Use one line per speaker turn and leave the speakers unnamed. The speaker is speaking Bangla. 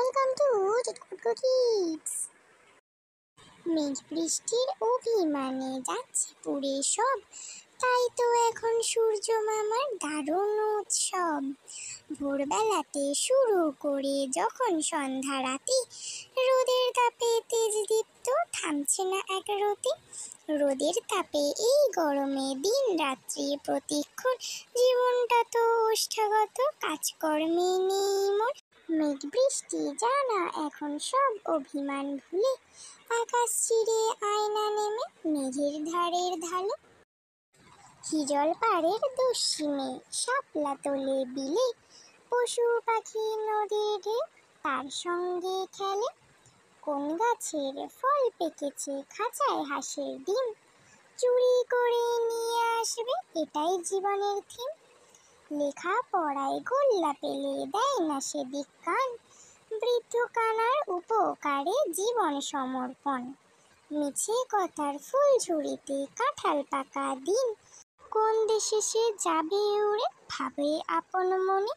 Welcome to Titkuku Kids. মেঘ বৃষ্টির অভিমানে যাচ্ছে পুড়ে সব, তাই তো এখন সূর্য মামার দারুণ উৎসব। ভোরবেলাতে শুরু করে যখন সন্ধ্যা রাতে, রোদের তাপে তেজ দীপ্ত থামছে না এক রতি। রোদের তাপে এই গরমে দিন রাত্রি প্রতিক্ষণ, জীবনটা তো ওষ্ঠাগত, কাজকর্মে নেই মন। মেঘ বৃষ্টি জানা এখন সব অভিমান ভুলে, আকাশ চিরে আয়না নেমে মেঘের ধারের ঢালে। হিজল পাড়ের দুশ্চিমে শাপলা তোলে বিলে, পশু পাখি নদীর ঢেউ তার সঙ্গে খেলে। কোন গাছের ফল পেকেছে খাঁচায় হাঁসের ডিম, চুরি করে নিয়ে আসবে এটাই জীবনের থিম। লেখা পড়ায় গোল্লা পেলে দেয় না সেদিক কান, বৃদ্ধ কানার উপকারে জীবন সমর্পণ। মিছে কথার ফুল ঝুড়িতে কাঁঠাল পাকা দিন, কোন দেশে সে যাবে উড়ে ভাবে আপন মনে।